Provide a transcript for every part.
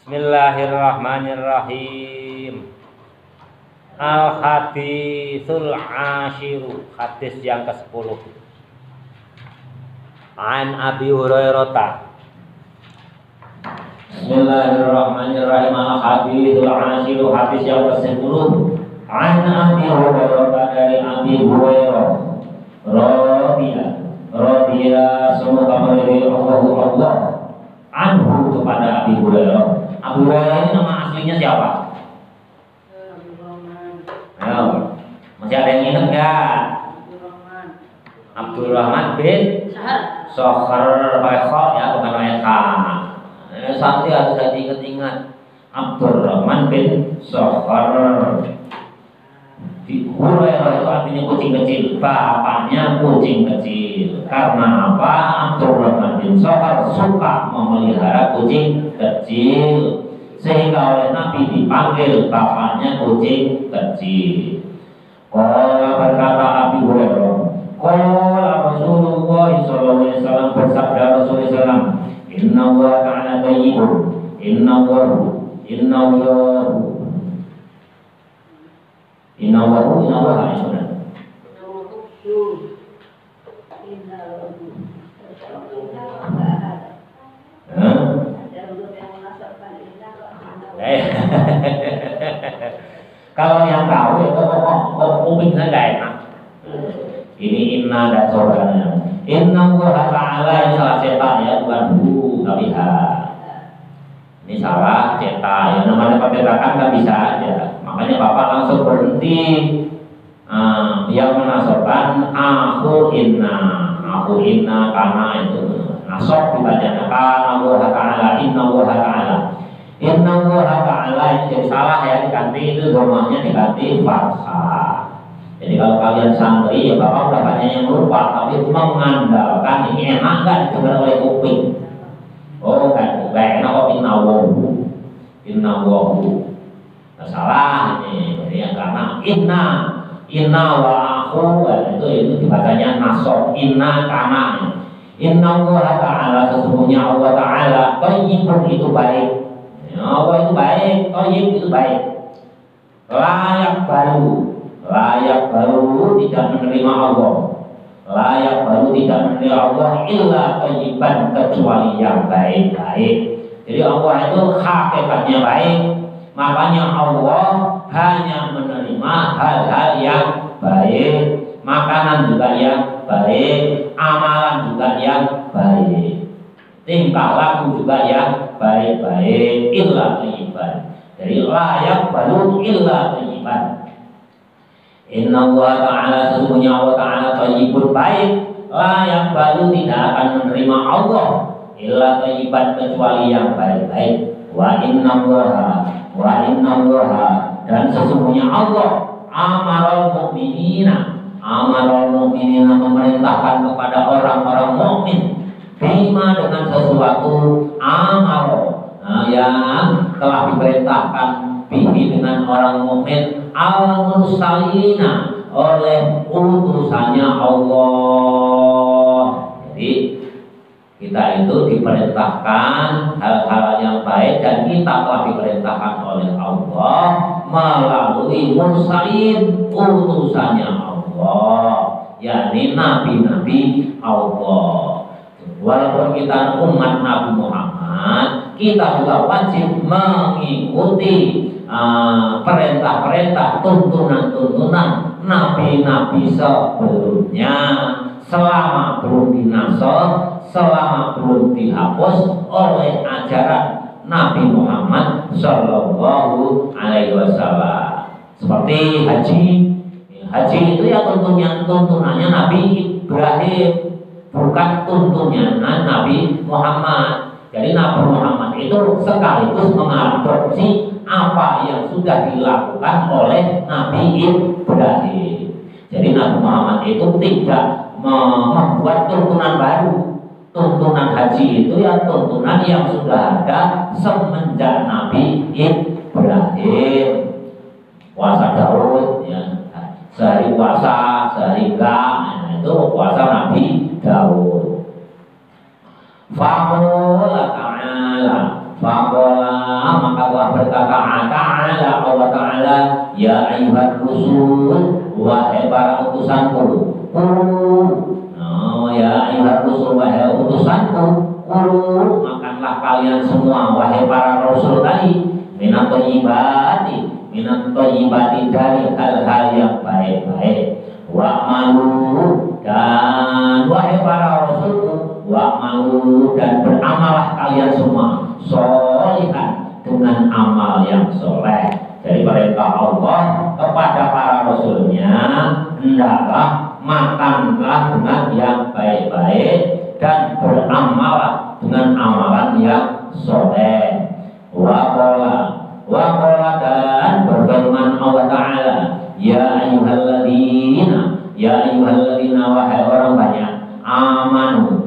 Bismillahirrahmanirrahim. Al-haditsul ashiru, hadis yang ke-10. An Abi Hurairah. Bismillahirrahmanirrahim. Al-haditsul ashiru, hadis yang ke-10. An Abi Hurairah, dari Abi Hurairah radhiyallahu semoga meridhai Allah anhu, kepada Abi Hurairah. Abu Hurairah ini nama aslinya siapa? Ayo, masih ada yang ingat nggak? Abdurrahman bin Sakhar, ya, bukan Eka. Satu harus diingat-ingat. Abdurrahman bin Sakhar. Hurairah itu artinya kucing kecil, bapaknya kucing kecil. Karena apa? Abdurrahman bin Sakhar suka memelihara kucing kecil, sehingga oleh Nabi dipanggil bapaknya kucing kecil. Qala, berkata Abi Hurairah, qala Rasulullah sallallahu alaihi wasallam, bersabda Rasulullah sallallahu, inna Allah ta'ala tayyibun, inna Allah kalau yang tahu itu kok kuping saya nggak enak. Ini inna dan saudaranya. Inna Allah ta'ala, ini salah cetak ya, bukan bu tapi ha. Ini salah cetak ya, namanya pencetakan nggak bisa aja. Makanya bapak langsung berhenti. Yang menasobkan aku inna karena itu nasob dibacanya karena Allah ta'ala, inna Allah ta'ala. Inna Allah ta'ala ini jadi salah ya, diganti itu domanya diganti fathah. Jadi kalau kalian santri ya bapak udah banyak yang lupa, tapi mengandalkan ini enak nggak didengar oleh kuping. Oh kan, nggak enak kok inna wahu. Salah ini, jadi karena inna wa aku itu dibacanya nasob, inna karena inna Allah ta'ala, sesungguhnya Allah ta'ala thayyibun, itu baik. Allah itu baik, thayyib itu baik. Layak baru tidak menerima Allah. Layak baru tidak menerima Allah illa thayyiban, kecuali yang baik-baik. Jadi Allah itu hakikatnya baik. Makanya Allah hanya menerima hal-hal yang baik, makanan juga yang baik, amalan juga yang baik, tingkah laku juga yang baik-baik. Illa thayyiban, jadi layak baru illa thayyiban. Inna Allah ta'ala, sesungguhnya Allah ta'ala thayyibun, baik. Layak baru tidak akan menerima Allah illa thayyiban, kecuali yang baik-baik. Wa inna Allah, dan sesungguhnya Allah amarul mu'minina memerintahkan kepada orang-orang mukmin bima, dengan sesuatu yang telah diperintahkan bihi, dengan orang mukmin al-mursalina, oleh utusannya Allah. Jadi kita itu diperintahkan hal-hal yang baik, dan kita telah diperintahkan oleh Allah melalui mursalin, utusannya Allah, yakni nabi-nabi Allah. Walaupun kita umat Nabi Muhammad, kita juga wajib mengikuti perintah-perintah, tuntunan-tuntunan nabi-nabi sebelumnya, selama belum dinasakh, selama belum dihapus oleh ajaran Nabi Muhammad Sallallahu Alaihi Wasallam. Seperti haji itu ya tuntunannya Nabi Ibrahim, bukan tuntunannya Nabi Muhammad. Jadi Nabi Muhammad itu sekaligus mengadopsi apa yang sudah dilakukan oleh Nabi Ibrahim. Jadi Nabi Muhammad itu tidak membuat tuntunan baru. Tuntunan haji itu ya tuntunan yang sudah ada semenjak Nabi Ibrahim. Puasa Daud ya, sehari puasa, sehari enggak, itu puasa Nabi Daud. Faqala ta'ala, Faqala maka Allah berkata ta'ala Allah Ta'ala ya ayyuhan rusul wahai para utusanku ya ayyuhan rusul wahai utusanku makanlah kalian semua wahai para rasul tadi minat thayyibati dari hal-hal yang baik-baik wa'malu dan wahai para rasulku wa'malu dan beramalah kalian semua sholihan dengan amal yang soleh. Dari perintah Allah kepada para rasulnya hendaklah makanlah dengan yang baik-baik dan beramallah dengan amalan yang soleh. Waqala dan berfirman Allah Ta'ala ya ayyuhalladzina wahai orang banyak amanu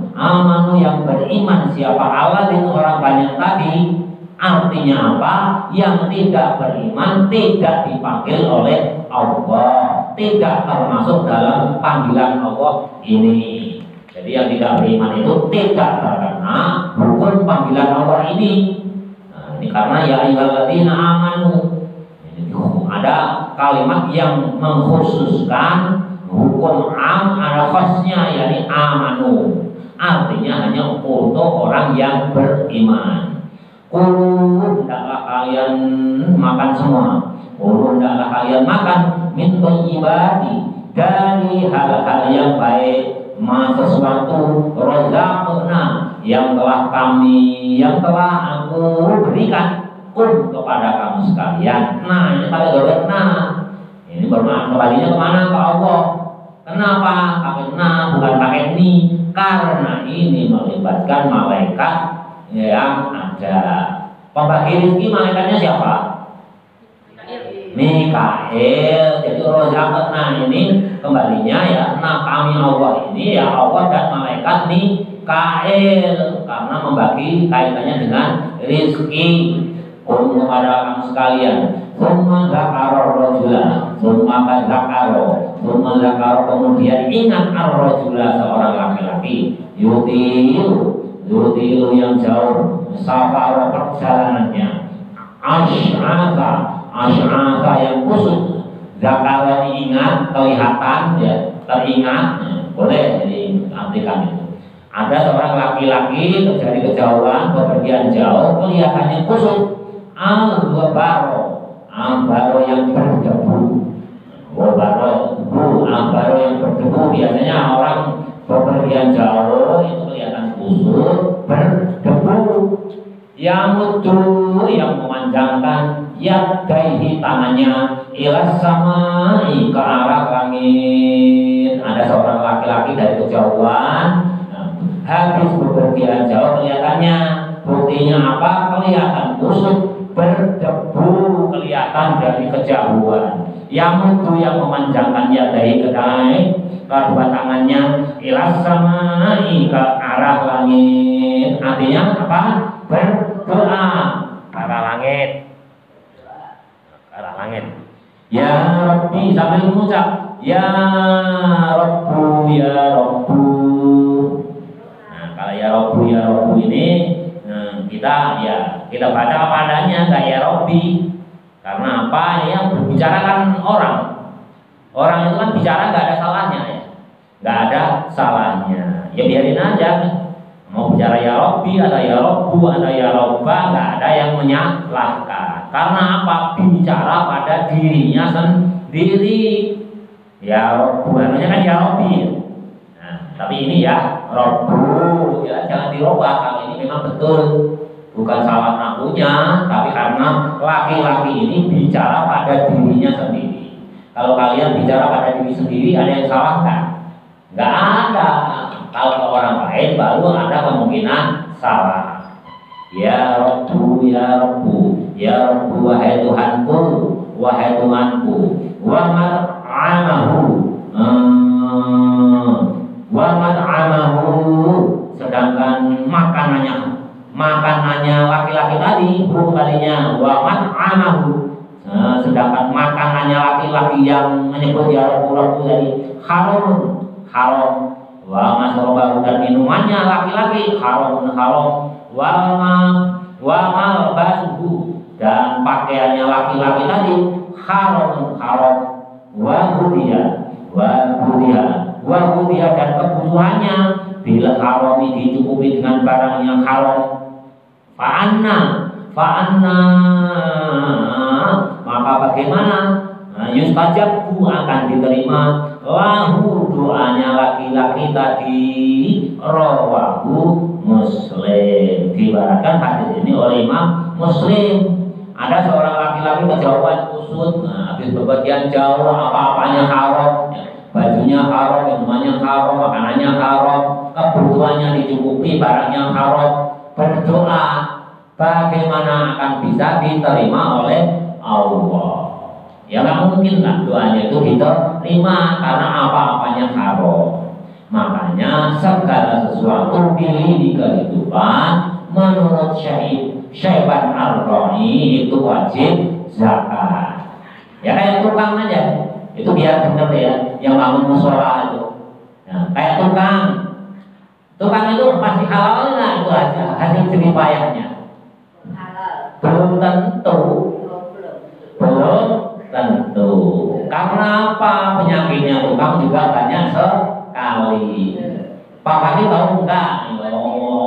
yang beriman siapa alladzina orang banyak tadi artinya apa? Yang tidak beriman tidak dipanggil oleh Allah, tidak termasuk dalam panggilan Allah ini. Jadi yang tidak beriman itu tidak terkena hukum panggilan Allah ini. Nah, ini karena ya ayyuhalladzina amanu ada kalimat yang mengkhususkan hukum am ada khasnya yakni amanu artinya hanya untuk orang yang beriman. Hendaklah kalian makan semua. Hendaklah kalian makan min thayyibati dari hal-hal yang baik sesuatu razaqna yang telah aku berikan kepada kamu sekalian. Nah ini pada gambar ini bermakna kembalinya kemana? Ke Allah. Kenapa pakai bukan pakai ni? Karena ini melibatkan malaikat yang ada. Pembagi rezeki malaikatnya siapa? Mikael. Jadi rozakna ini kembalinya ya kami Allah ini ya Allah dan malaikat Mikael karena membagi kaitannya dengan rezeki kepada kamu sekalian. Summa zakaro rojula, summa zakaro kemudian ingat ar-rojula seorang laki-laki yutilu yang jauh safar perjalanannya asy'atha yang khusus zakaro ingat kelihatan ya teringat boleh diartikan itu. Ada seorang laki-laki terjadi kejauhan bepergian jauh kelihatannya khusus Al-baro yang berdebu. Al-baro yang berdebu biasanya orang bepergian jauh itu kelihatan kusut berdebu. Yamutu yang memanjangkan yadaihi tangannya ilas samai ke arah langit. Ada seorang laki-laki dari kejauhan habis bepergian jauh kelihatannya buktinya apa? Kelihatan kusut berdebu kelihatan dari kejauhan. Yamutu yang memanjangkan yadaihi kedua tangannya ilas samai ke arah langit. Artinya apa? Berdoa ke arah langit. Ke arah langit. Ya Rabbi sambil mengucap ya Rabbu ya Rabbu. Nah kalau ya Rabbu ini kita baca apa adanya nggak ya Rabbi. Karena apa ya berbicara kan orang itu kan bicara nggak ada salahnya ya, nggak ada salahnya ya biarin aja mau bicara ya Rabbi ada ya Rabbu ada ya Rabba nggak ada yang menyalahkan karena apa bicara pada dirinya sendiri ya Rabbu namanya kan ya Rabbi. Nah tapi ini ya Rabbu ya jangan dirubah kalau ini memang betul bukan salah nakunya, tapi karena laki-laki ini bicara pada dirinya sendiri. Kalau kalian bicara pada diri sendiri, ada yang salah kan? Nggak ada. Kalau ke orang lain baru ada kemungkinan salah. Ya Rabbu, ya Rabbu, ya Rabbu, wahai Tuhanku, wahai Tuhanku, wa mat'amahu, sedangkan makanannya laki-laki tadi huruf kalinya wa mat'amahu sedangkan makanannya laki-laki yang menyebut ya Rabbu tadi haram wa masrobahu dan minumannya laki-laki haram wa malbasuhu, dan pakaiannya laki-laki tadi haram wa hudiya dan kebutuhannya bila harami dicukupi dengan barang yang haram. Fa'anna maka bagaimana yustajabu akan diterima lahu doanya laki-laki tadi. Rawahu Muslim, diriwayatkan hadis ini oleh Imam Muslim. Ada seorang laki-laki kejauhan kusut, habis bepergian jauh, apa-apanya haram, bajunya haram, minumannya haram, makanannya haram, kebutuhannya dicukupi, barangnya haram. Berdoa bagaimana akan bisa diterima oleh Allah. Ya nggak mungkin lah doanya itu diterima karena apa-apanya haram. Makanya segala sesuatu di kehidupan menurut Syaiban Ar-Ra'i itu wajib zakat. Ya kayak tukang aja, itu biar bener ya, yang bangun musola itu. Nah, kayak tukang itu masih halal lah, itu aja hasil jerih payahnya. Belum tentu. Karena apa? Penyakitnya tukang juga banyak sekali. Pak Fadil tahu enggak?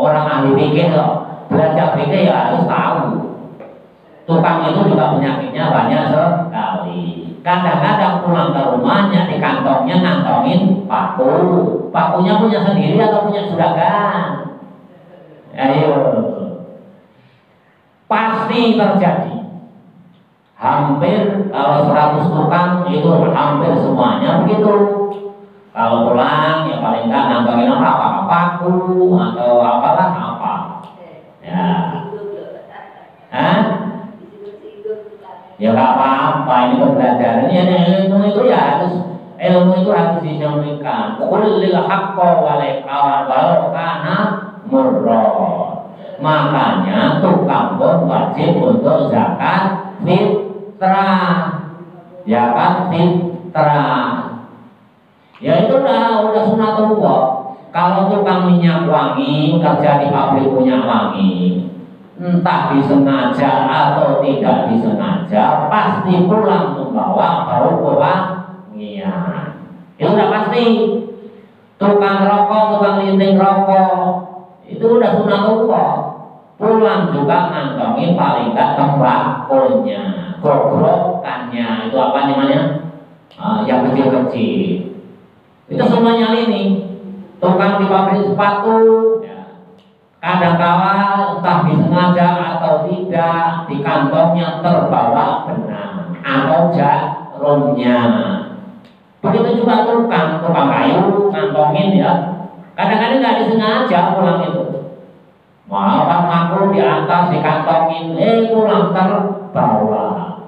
Orang ahli fikih loh, belajar fikih ya harus tahu. Tukang itu juga penyakitnya banyak sekali. Kadang-kadang pulang ke rumahnya di kantongnya ngantongin paku. Pakunya punya sendiri atau punya juragan? Ayo, pasti terjadi. Hampir kalau 100 tukang itu hampir semuanya begitu. Kalau pulang ya paling enggak ngantongin apa paku atau apalah apa. Ya. Hah? Ya nggak apa-apa, ini pembelajaran. Ya ilmu itu harus disampaikan. Qulil haqqo walau kana murra. Makanya tukang pun wajib untuk zakat fitrah. Zakat fitrah. Ya itu udah sunatullah. Kalau tukang minyak wangi kerja di pabrik minyak wangi, entah disengaja atau tidak disengaja, pasti pulang membawa bau kewangian. Itu udah pasti. Tukang rokok, tukang linting rokok, itu udah sunatullah. Pulang juga ngantongin paling enggak tembakonya, gogrokannya, itu apa namanya? Yang kecil-kecil. Itu semuanya ini. Tukang di pabrik sepatu, ya. Kadang-kala entah disengaja atau tidak, di kantongnya terbawa benang atau jarumnya. Begitu juga tukang kayu ngantongin ya. Kadang-kadang nggak disengaja pulang itu. Mau aku di atas dikantongin, pulang terbawa.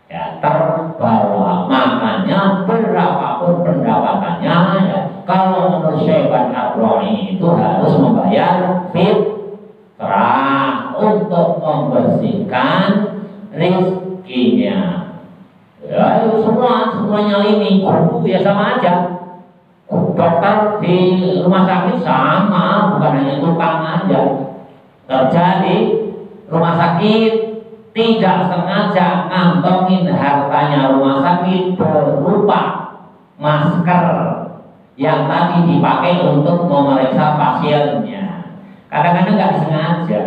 Ya, terbawa. Makanya berapapun pendapatannya ya, kalau menurut Syaiban Ar-Ra'i itu harus membayar fitrah untuk membersihkan rizkinya. Ya itu semuanya ini guru ya sama aja. Dokter di rumah sakit sama, bukan hanya tukang aja. Kerja di rumah sakit tidak sengaja ngantongin hartanya rumah sakit berupa masker yang tadi dipakai untuk memeriksa pasiennya. Kadang-kadang nggak disengaja.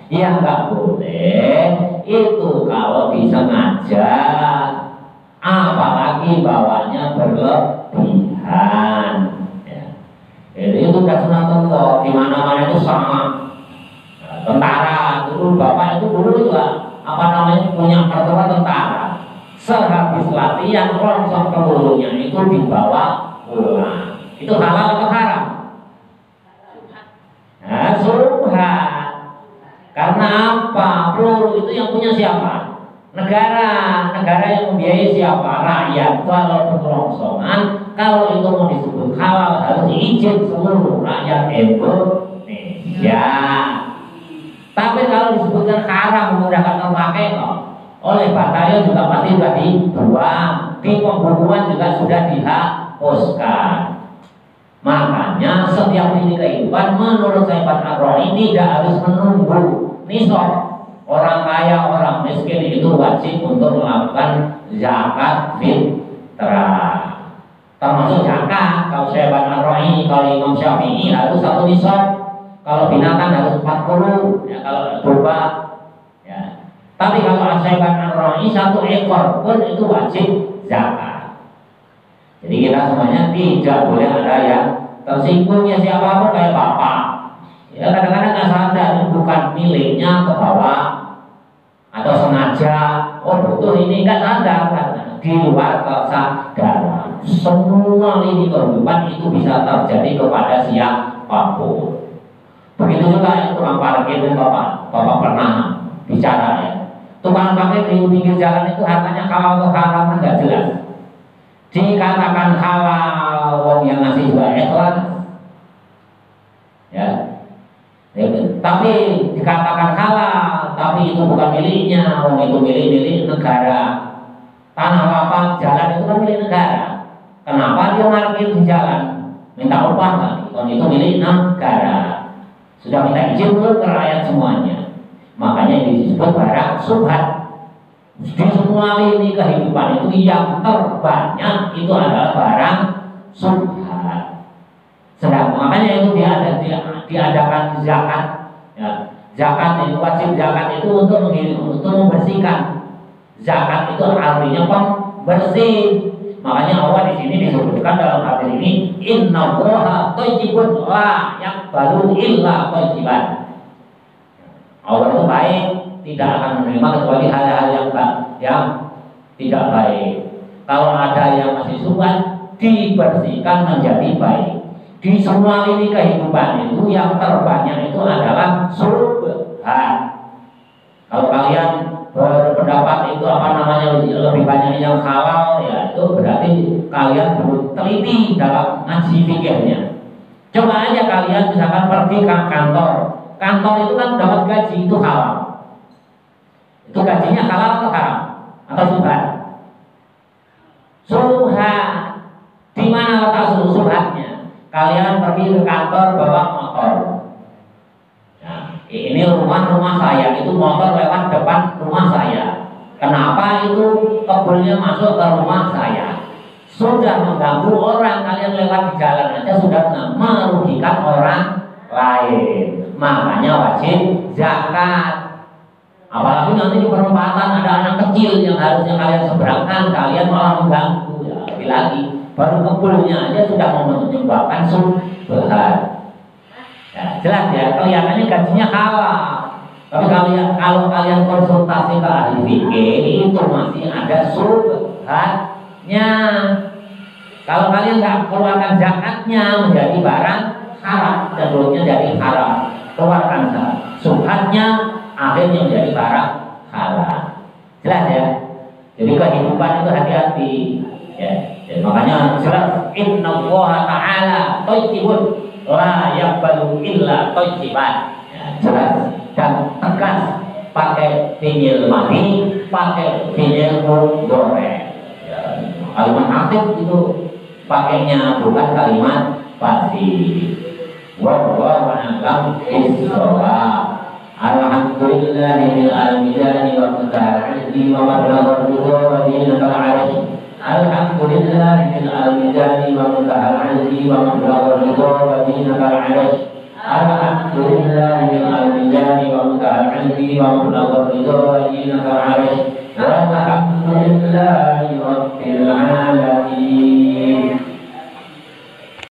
Yang nggak boleh itu kalau disengaja, apalagi bawanya berlebihan. Ya. Jadi itu udah sunatullah, di mana-mana itu sama. Nah, tentara dulu, bapak itu dulu juga punya pertuan tentara. Sehabis latihan longsor ke hulunya itu dibawa pulang. Itu halal atau haram? Nah, subhan. Karena apa? Peluru itu yang punya siapa? Negara yang membiayai siapa? Rakyat. Kalau berkelongsoran, kalau itu mau disebut halal harus izin seluruh rakyat Indonesia. Tapi kalau disebutkan haram menggunakan memakai oleh batalion juga pasti sudah dibuang, di pembunuhan juga sudah dihapuskan. Makanya setiap lini kehidupan menurut Syekh Ar-Ra'i tidak harus menunggu nisab. Orang kaya, orang miskin itu wajib untuk melakukan zakat fitrah. Termasuk zakat, kalau Syekh Ar-Ra'i, kalau Imam Syafi'i harus 1 nisab. Kalau binatang harus 40, ya, kalau domba, ya. Tapi kalau Syekh Ar-Ra'i 1 ekor pun itu wajib zakat. Jadi kita semuanya tidak boleh ada yang tersinggung, ya siapapun kayak bapak. Ya kadang-kadang nggak sadar bukan miliknya ke bawah atau sengaja. Oh butuh ini nggak sadar karena di luar kesadaran. Semua lini kehidupan itu bisa terjadi kepada siapapun. Begitu juga yang tukang parkir dan bapak pernah bicara ya. Tukang parkir di pinggir jalan itu hartanya halal atau haram nggak jelas. Dikatakan halal, wong yang ngasih juga ikhlas, ya. Tapi dikatakan halal, tapi itu bukan miliknya, wong itu milik negara. Tanah lapang jalan itu kan milik negara. Kenapa dia parkir di jalan? Minta upah lagi, kalau itu milik negara. Sudah minta izin belum ke rakyat semuanya. Makanya ini disebut barang subhat. Di semua lini kehidupan itu yang terbanyak itu adalah barang subhat. Sedang makanya itu diadakan zakat. Ya, zakat itu wajib zakat itu untuk membersihkan. Zakat itu artinya pembersih. Makanya Allah di sini disebutkan dalam hadis ini innallaha thayyibun la yaqbalu illa thayyiban. Allah itu baik, tidak akan menerima kecuali hal-hal yang tidak baik. Kalau ada yang masih subhat, dibersihkan menjadi baik. Di semua lini kehidupan itu yang terbanyak itu adalah subhat. Kalau kalian berpendapat itu lebih banyak yang halal, ya itu berarti kalian belum teliti dalam ngaji fikihnya. Coba aja kalian misalkan pergi ke kantor itu kan dapat gaji itu halal. Itu gajinya halal atau haram? Atau subhat? Subhat. Di mana letak subhatnya? Kalian pergi ke kantor bawa motor. Nah, ini rumah saya, itu motor lewat depan rumah saya. Kenapa itu kebunnya masuk ke rumah saya? Sudah mengganggu orang, kalian lewat di jalan aja sudah merugikan orang lain. Makanya wajib zakat. Apalagi nanti di perempatan ada anak kecil yang harusnya kalian seberangkan, kalian malah mengganggu. Ya, lebih lagi, baru kebunnya aja sudah menyebabkan subhat. Ya, jelas ya, kelihatannya gajinya halal. Tapi kalau kalian konsultasi ke ahli fikih itu masih ada subhatnya. Kalau kalian nggak keluarkan zakatnya menjadi barang haram, cenderungnya jadi haram. Keluarkan subhatnya, akhirnya menjadi barang halal. Jelas ya. Jadi kehidupan itu hati-hati. Ya. Dan makanya jelas innallaha ta'ala thayyibun la yaqbalu illa thayyiban. Ya, jelas dan tegas, pakai fi'il madhi, pakai fi'il mudhari. Ya, kalimat aktif itu pakainya bukan kalimat pasif. Wallahu a'lam bishawab. Alhamdulillahil almidani wa muta'alli wa mablagha wa dinakal arash. Alhamdulillahil almidani wa muta'alli wa mablagha wa dinakal arash. Alhamdulillahil almidani wa muta'alli wa mablagha wa dinakal arash. Walhamdulillahi rabbil alamin.